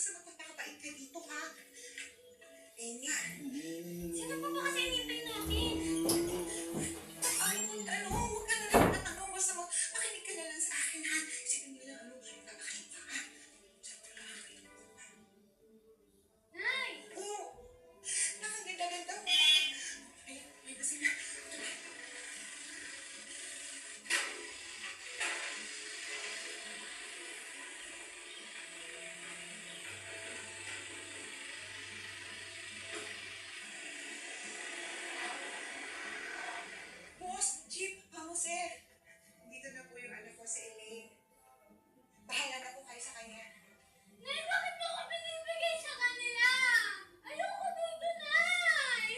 Basta magpapakabait ka dito, ha? Ayun nga. Sino pa ba kasi hinihintay natin? Ay, huwag ka na lang matanong. Basta makinig ka na lang sa akin, ha? Sige nila, nagkakasya ka, ha? Siyempre lang, Nay! oo. Nakaganda-ganda mo. Ayun, may ba sila? Boss, Jeep, Jose. Dito na po yung anak ko si Elaine. Bahala na po kayo sa kanya. Nay, bakit mo ako binibigay sa kanila? Ayoko dito, Nay!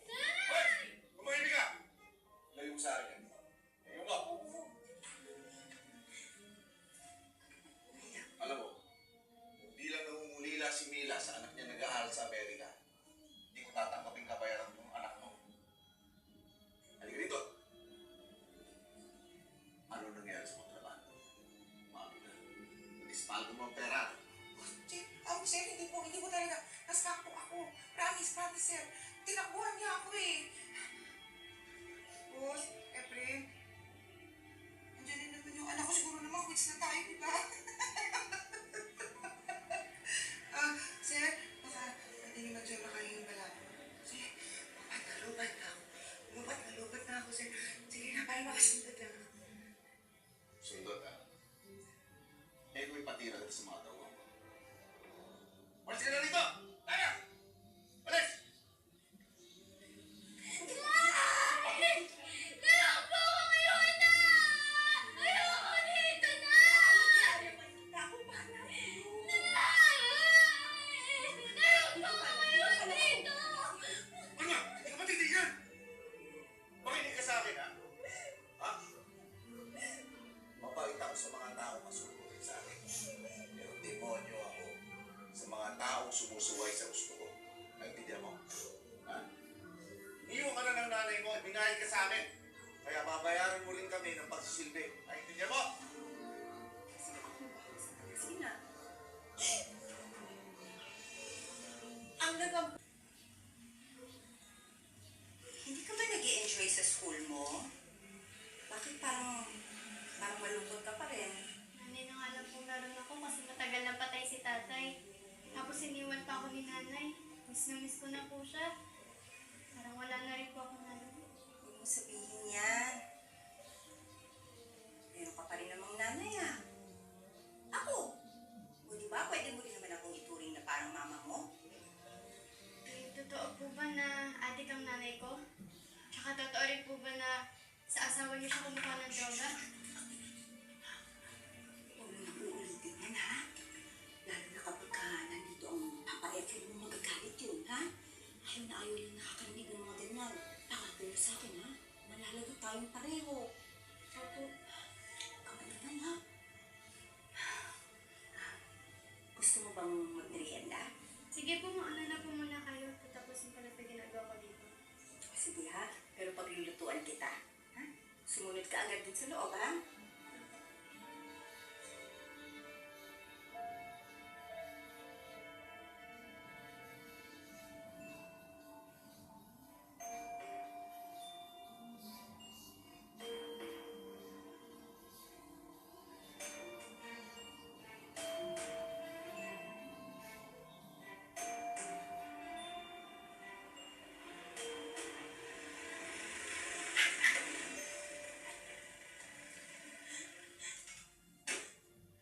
Nay! Kumahimik ka! Layo mo sa akin. Layo mo! Alam mo, hindi lang nangungulila si Mila sa anak niya nag-aaral sa Amerika. Hindi ko tatanggapin kabayaran ng anak mo. Halika dito. Ano nangyari sa kontrabando? Mami na. Nag-ispaldo mo ang pera. Jeep, sir, hindi po talaga. Naskak po ako. Promise, sir. Tinakbuhan niya ako eh. Boss, Efren. Andiyan din naman yung anak ko. Siguro naman quits na tayo, di ba? Sir, baka pwede naman dyan makahingi pala. Sige, lubat na ako. Lubat na ako, sir. Sige na, para makasundot lang. Sundot, ha? Eh, kung ipatira ka sa mga tawag mo. Walis ka na rito! Tara! Walis! Nay! Nakakbo ako ngayon, na! Ayoko dito, na! Ako ba na? Nakakbo ako ngayon dito! Ano nga? Hindi ka ba titigil? Makinig ka sa akin, ha? Ha? Mabait ako sa mga tao masunurin sa akin. Pero demonyo ako sa mga taong sumusuway sa gusto ko. Naintindihan mo? Ha? Iniwan ka na ng nanay mo, binayad ka sa amin. Kaya babayaran mo rin kami ng pagsisilbi. Naintindihan mo? Sige na. Ang nagam... Hindi ka ba nag-i-enjoy sa school mo? Bakit parang malungkot ka pa rin? Nanay na nga lang po meron ako kasi matagal na patay si tatay. Tapos iniwan pa ako ni nanay. Miss na miss ko na po siya. Parang wala na rin po ako nanay. Huwag mo sabihin yan. Meron ka pa rin namang nanay, ah. Ako? O diba, pwede mo rin naman akong ituring na parang mama mo? Eh, totoo po ba na adik ang nanay ko? Tsaka totoo rin po ba na sa asawa niyo siya kumuha ng droga? Huwag mo nang uulitin yan, ha? Lalo na kapag nandito ang Papa Efren mo, magagalit yun, ha? Ayaw na ayaw lang nakakarinig ng mga ganyan. Nakatayo sa akin, ha? Malalagot tayong pareho. Opo. Kapag naman, ha? Gusto mo bang mag-merienda? Sige po, mauna na po muna kayo. Tatapusin ko na ito ginagawa ko dito. O sige, ha? Pero paglulutuan kita, ha? Sumunod ka agad dun sa loob, ha?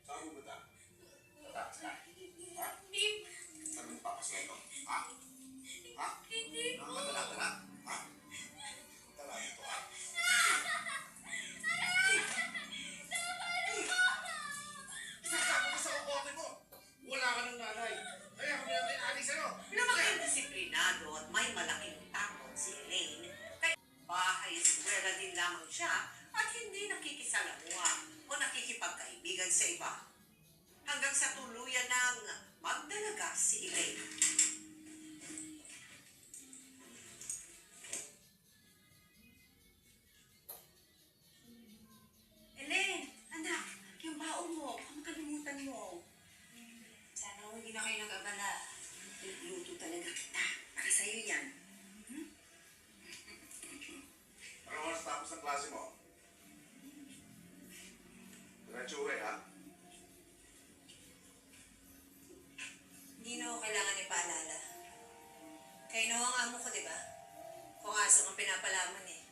Saan mo ba ta? Tatas ka? Ha? Hindi, Saan mo papaswento? Ha? Ha? hindi po. Nakakatala-tala? Ha? Tala ito, ha? Isasabi mo sa kukote mo! Wala ka ng nanay! Kaya kami natin alis sa'yo! Malaking disiplinado at may malaking takot si Elaine. Kaya bahay eskwela din lamang siya at hindi nakikisalamuha o nakikipagkaibigan sa iba. Hanggang sa tuluyan ng magdalaga si Elaine. Elaine, anak, yung baon mo, baka makalimutan mo. Sana hindi na kayo pinapalaman eh.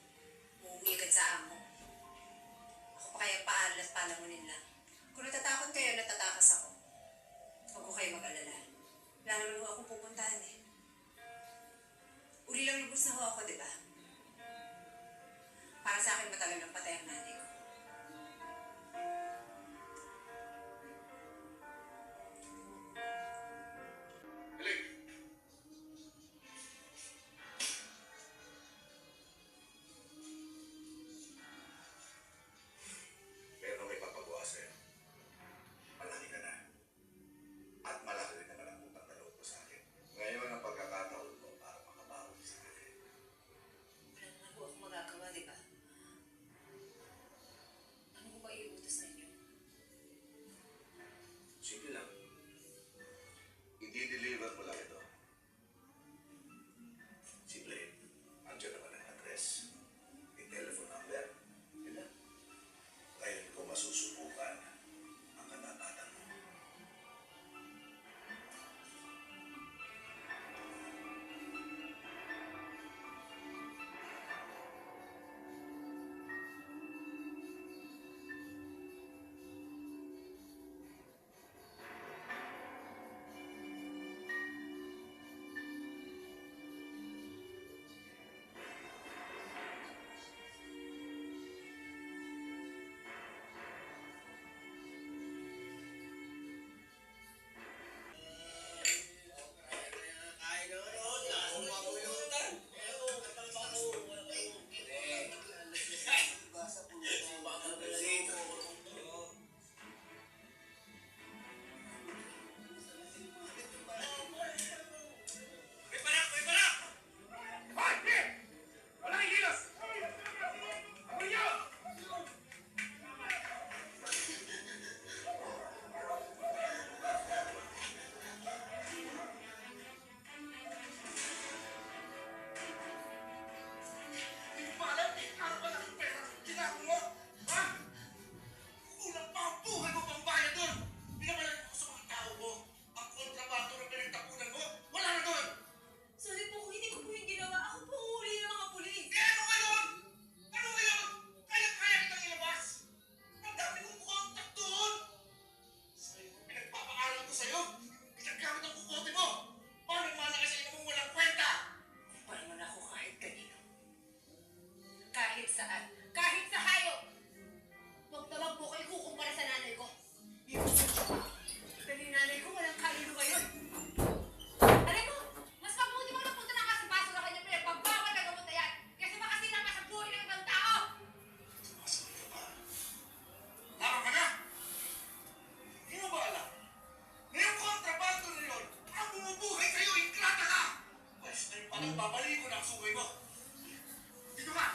Umuwi agad sa amo. Ako pa kaya paaral at palamunin lang. Kung natatakot kayo, natatakas ako. Huwag ko kayo mag-alala. Wala naman ho akong pupuntahan eh. Uli lang lubos na ho ako, di ba? Para sa akin matagal ng patay ang nanay ko. Elaine! Meron may papagawa sa'yo. Malaki ka na. At malaki rin naman ang utang na loob mo sa akin. Ngayon ang pagkakataon mo para makabawi sa akin. Wala naman ho akong magagawa, di ba? Ano ko ba iutos ninyo? Simple lang. I-deliver mo lang ito. Simple. Andiyan naman ang address. May telephone number. Yun lang. Ngayon ko masusubukan ang katapatan mo. Sorry po kung hindi ko po yung ginawa. Ako po uli ng mga pulis. Kumpara mo na ako kahit kanino. Kahit saan. Kahit sa hayop. Huwag naman po kayo kukumpara sa nanay ko. Dali nanay ko, walang kalino ngayon. Alam mo, mas mabuti mo na punta na ka sa baso na kanya pinagbawal na gamot na yan. Kasi makasira ka sa buhay ng ibang tao. Tama ka na! Hindi mo ba alam? Ngayong kontrabando na yun, ang bumubuhay sa'yo, ingrata ka! Pwes na yung palang babalik ko na ang sungay mo. Dito ka!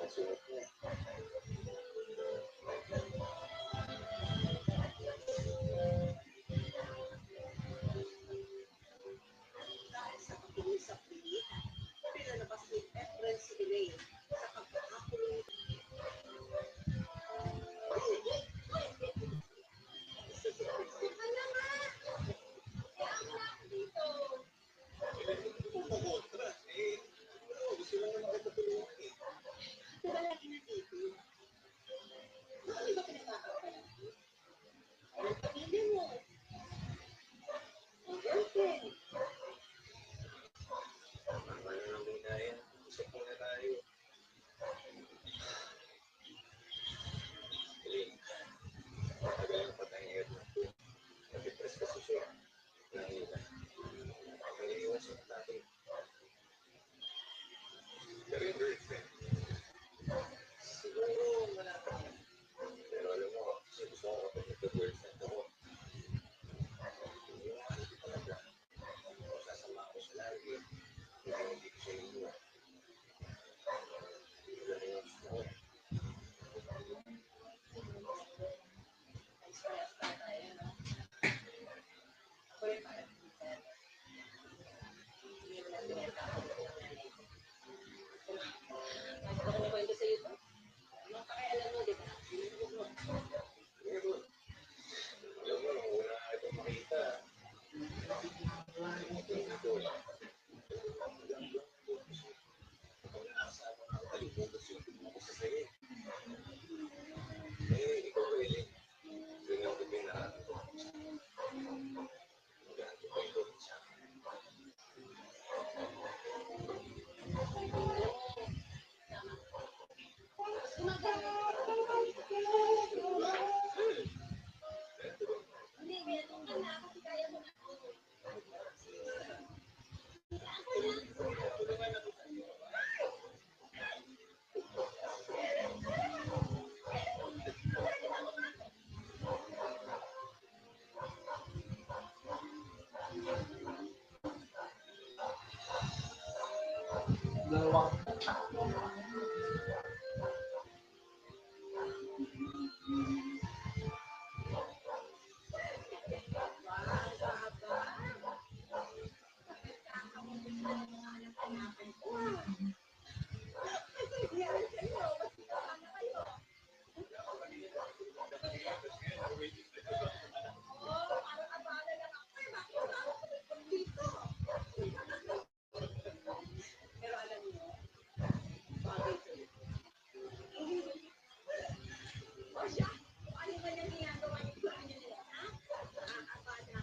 Dahil sa pakinig sa pilihan, pinalabas ni Efren si Elaine sa pagkakakulong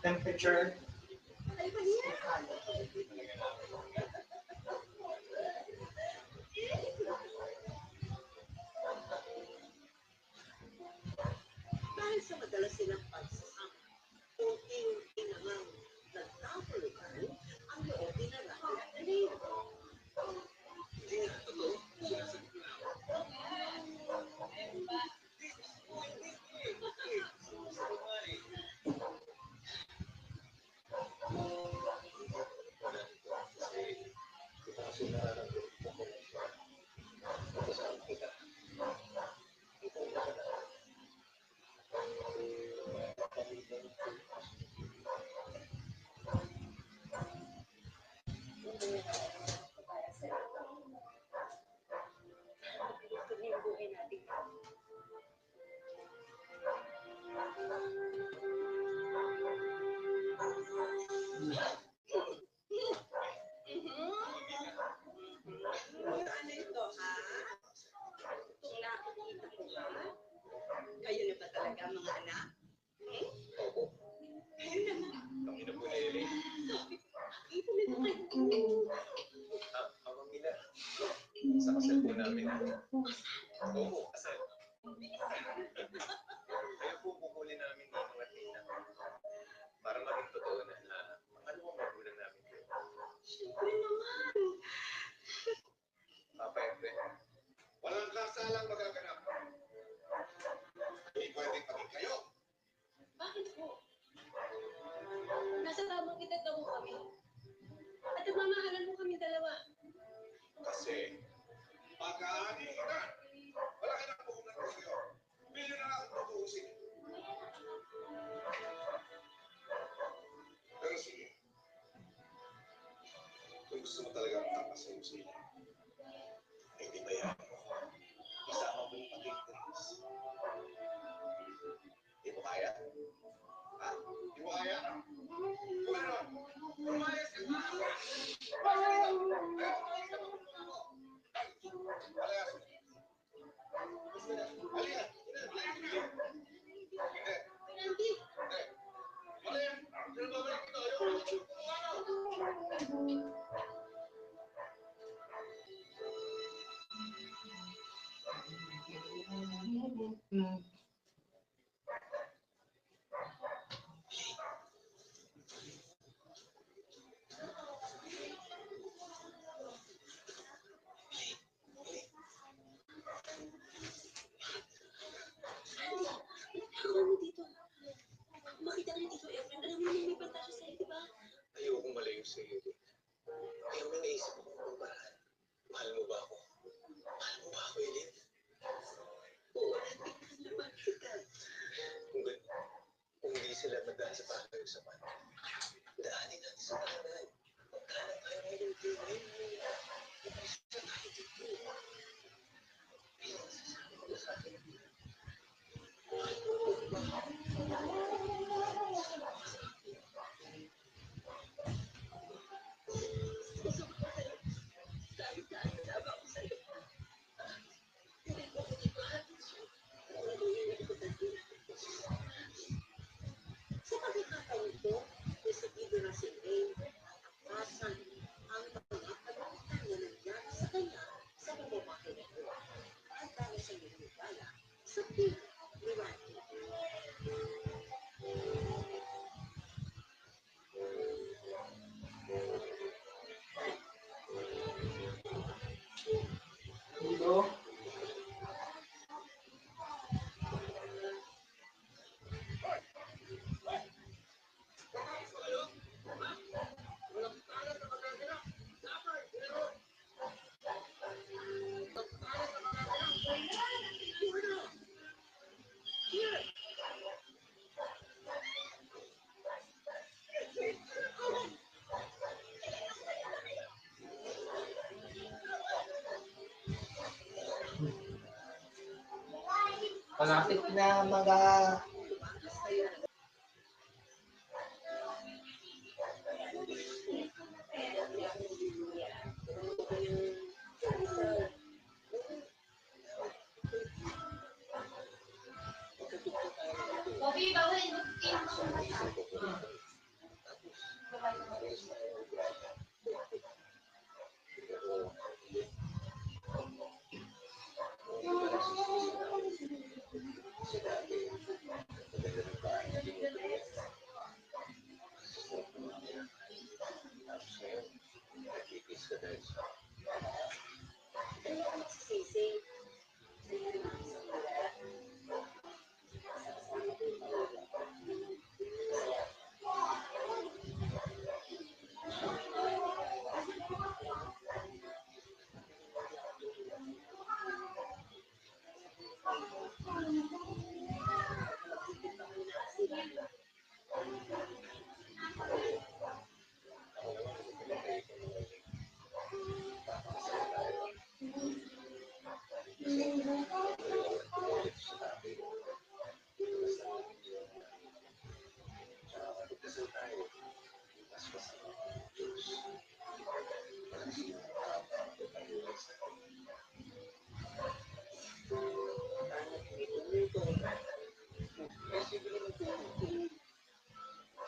temperature. dahil sa madalas silang pagsasama. Unti-unti namang nagkakulukan ang loob ni Naraya at Elaine. Ano ito, ha? Itong nakikita ko, ha? Kayo na ba talaga, mga anak? Hmm? Kayo naman. Ito nito kayo. Ang ina, sa kasal po namin. Oo, kasal. Kaya po pupuli namin dito at Nina. Para maging totoo na ano ang magulang namin po. Siyempre naman. Papa Efren. Walang kasalang magaganap. Hindi pwedeng maging kayo. Bakit po? Nasa tamang edad na po kami. At nagmamahalan mo kami dalawa. Kasi pag-aani kita, sa'yo sila. Ay, di ba yan? Isama mo yung pati Chris. Di mo kaya? Ha? Di mo kaya? Bueno, pumayas ka na! Ako mo dito. Makita ka na dito, Efren. Alam mo naman may banta siya sa'yo, di ba? Ayokong malayo sa iyo. Kaya may naisip ako kung paraan. Mahal mo ba ako? Mahal mo ba ako, Eileen? Oo, naman kita. Kung ganun, kung hindi sila madaan sa pakayusapan, daanin natin sa tahanan. Magkahanap tayo ng lutuin. Mag-isa tayo dito. Ayun, sasabi ko sa akin. Sabi ko sa'yo. Hindi ko ko dito. Ano yung ko dito? Sa pagkakataon ko, resibido na si Elaine. Asan ang mga pagkakataon na nangyari sa kanya sa pamamahay nito. At dahil sa nangyayala sa piling ni Randy. Malapit na mga Bobby, bawal yung Sising.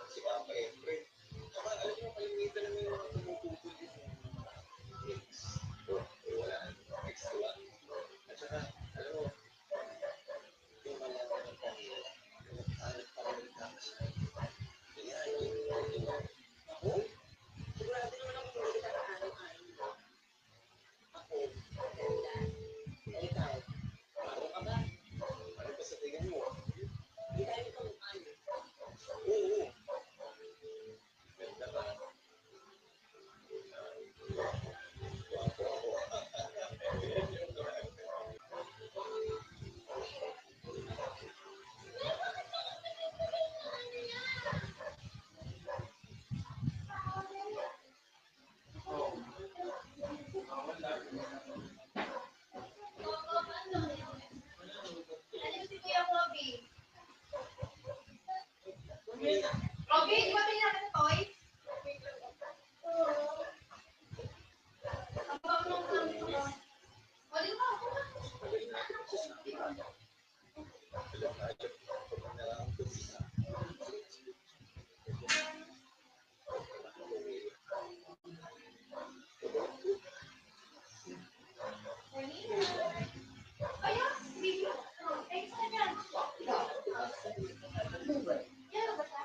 Si Papa Efren. Saka alam mo, kalimitan naman yung mga tumututol dito. Mix. Wala. Extra. At saka, alam mo, Ano si Kuya Robby? Robby, di ba pinaka sa toy? Ang pamang namin ko. O, di ba? Kaya, video. Eh, saan yan? Yan ba siya?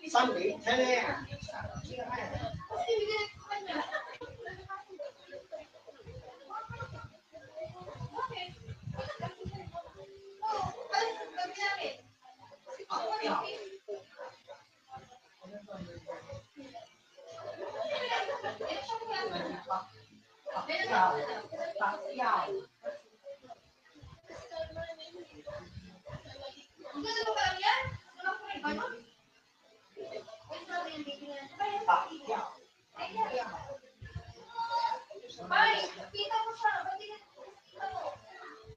Sunday, 10 a.m. Kasi bigyan ko kanya. Bakit? Oo, alam mo, gabi namin. Ako, Robby. Ang ganda mo parang yan? Wala ko rin gano'n? Ay, sabi yung baby na. Bay, kita mo siya. Ba't di ka kita mo?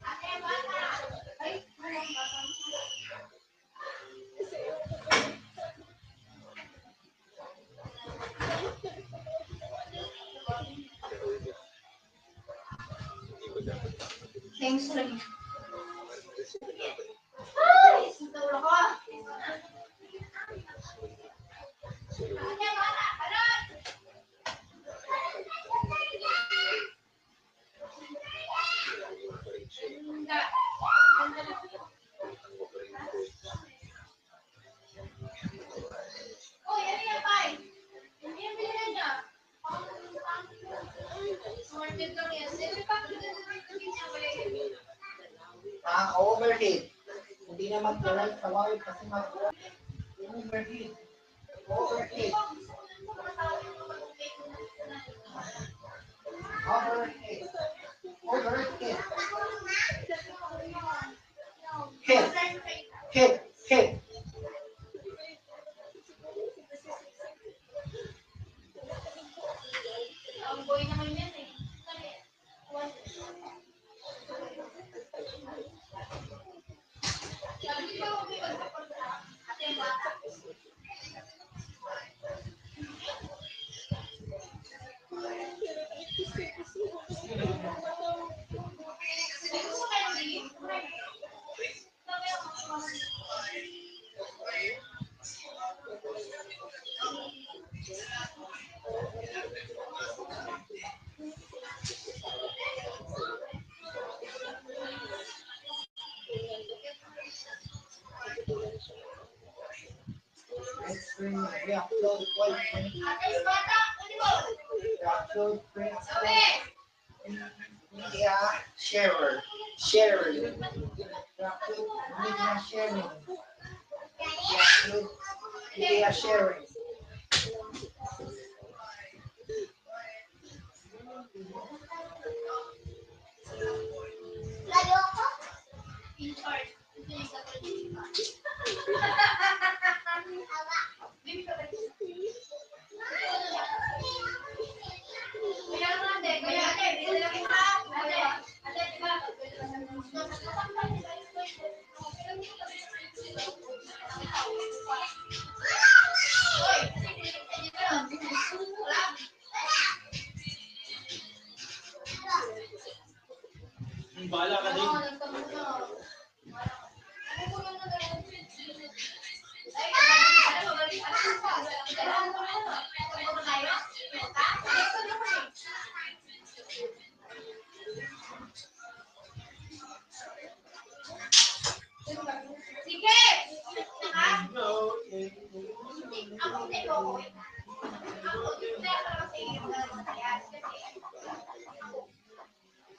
Ate, bata. Ay, walang bata. Thanks, Ray. Ay, sinta ulo ko. Ate, bata. Alam! Ganda. Ganda na. Oh, yan yan, Bay. Yan yan, bilhin niya. Sorted lang yan. Siyempre, pakita na rin kami niya, Bay. Overheat. Hindi na mag-direct sa wire kasi overheat. Overheat. Overheat. Overheat. Hit. Hit. Hit. Ang boy naman yan eh. Sabi ko, may magpapag ate ang bata. Gusto kayo din? Sabi ako, Reupload twice. ate ang bata, ano mo? Reupload, Sabi! media sharer. Sharing. Reupload, media sharing. Reupload, media sharing. Lalo ako? In charge. Ito yung gagawin ko. Baby ka ba? Kaya nga, ate. Kaya, ate. Dito lang kita. Ate. Ate, diba? Hoy! Wala. Bala ka din. Oo, nagtanong na. Ano po yung nagtanong? Ay, ano ba? Ano ba? Kailangan ko na ano? Ano ba tayo? Ha? Ito na ba? Sige! Ha? Ako hindi ko. Ako hindi ako kasi yung kaya.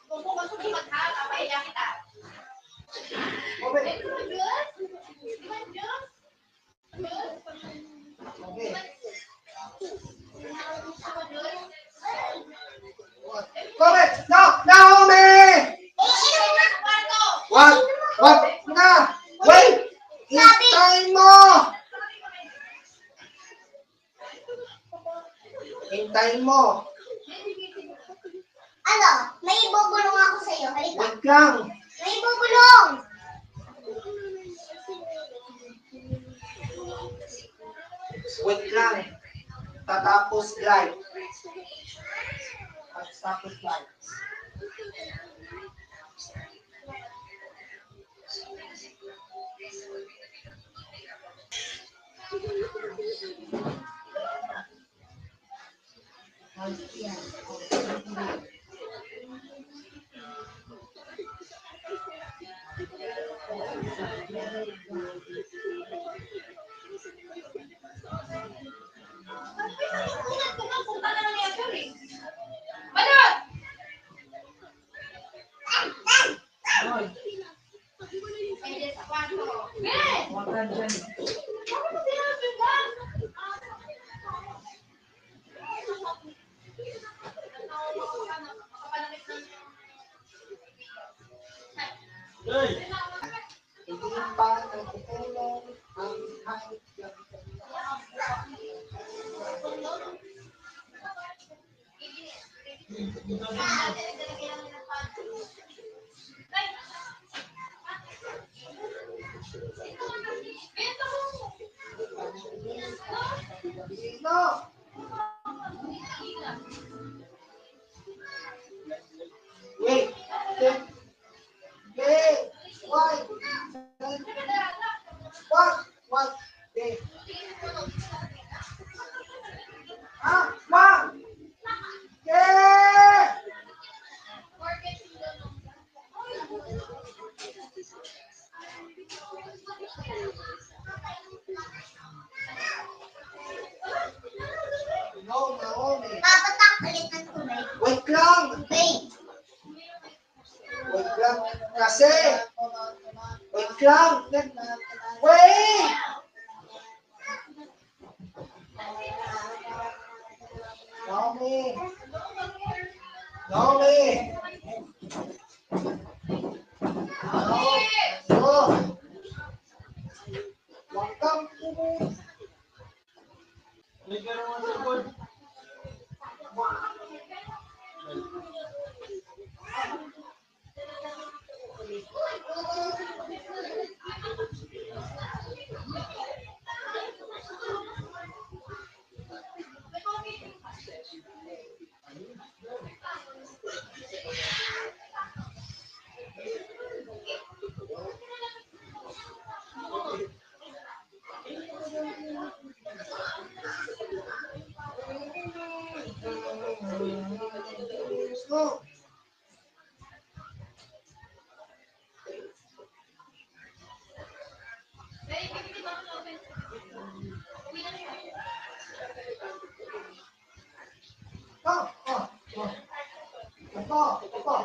Kung pumasok yung magha, kapaya kita. Okay. Eh, di ba Diyos? Di ba Diyos? Diyos? Okay. Di ba Diyos? Comment! No! Naomi! Ito na sa kwarto! What? What? Na! Wait! Hintayin mo! Hintayin mo! lang. May bubulong! Wait lang. Tatapos live. Tapos live. Punta na lang yan, sorry. Balot! Hoy, Ay, yes, sa kwarto. Ben! huwag ka dyan. Bakit mo sinabi ba? Hindi pa nagtutulong ang kahit sino? Wait. Wait. Why? What? What? Wait. Ah, ma! Yeah! No, Naomi. Papatak ulit ng tunay. Wait lang. Wait. Wait lang. Kasi. Wait lang. Wait! Naomi. Naomi. No. Huwag kang pumunta. No. Oh, oh, oh. Ito, ito.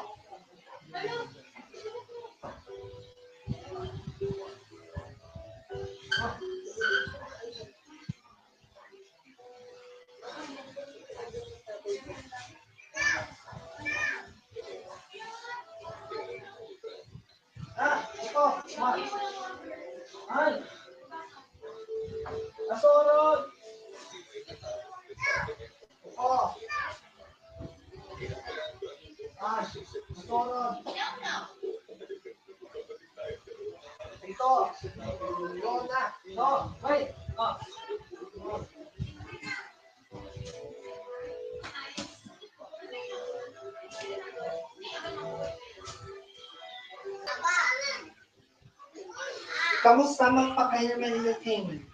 Ah, ito. Ma. Ay. Asorod. Oh. Ah, asorod. Ito. Ito na. Ito. Wait. Oh. Kamusta magpakainaman ng team?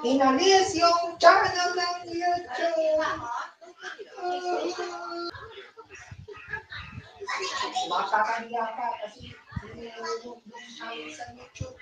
Inalis yung channel ng YouTube. Makakahiya ka kasi sinilulog yung channel sa YouTube.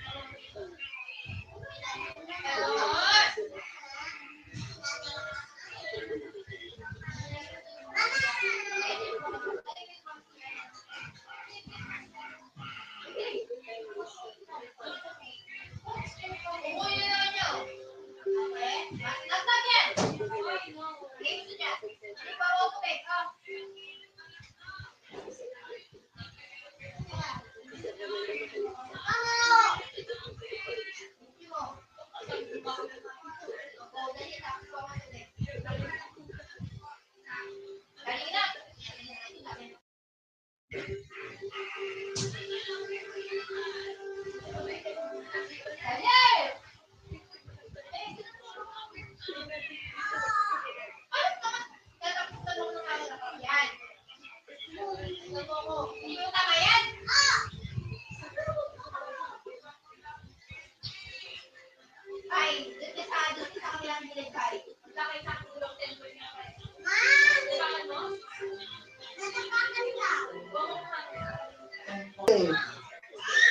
Okay.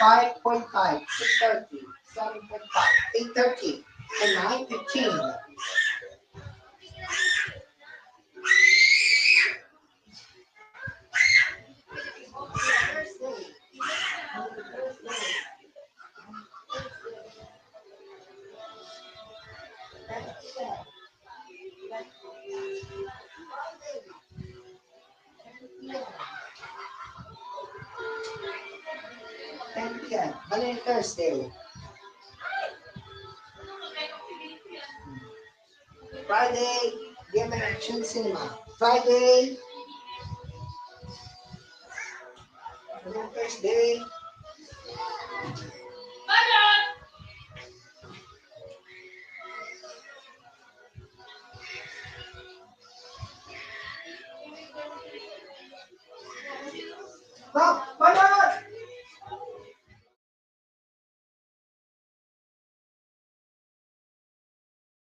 5.5, 6:30, 7.5, 8:30, and 9:15. Monday, Thursday. Friday, Game and Action Cinema. Friday. Monday, Thursday. Wow.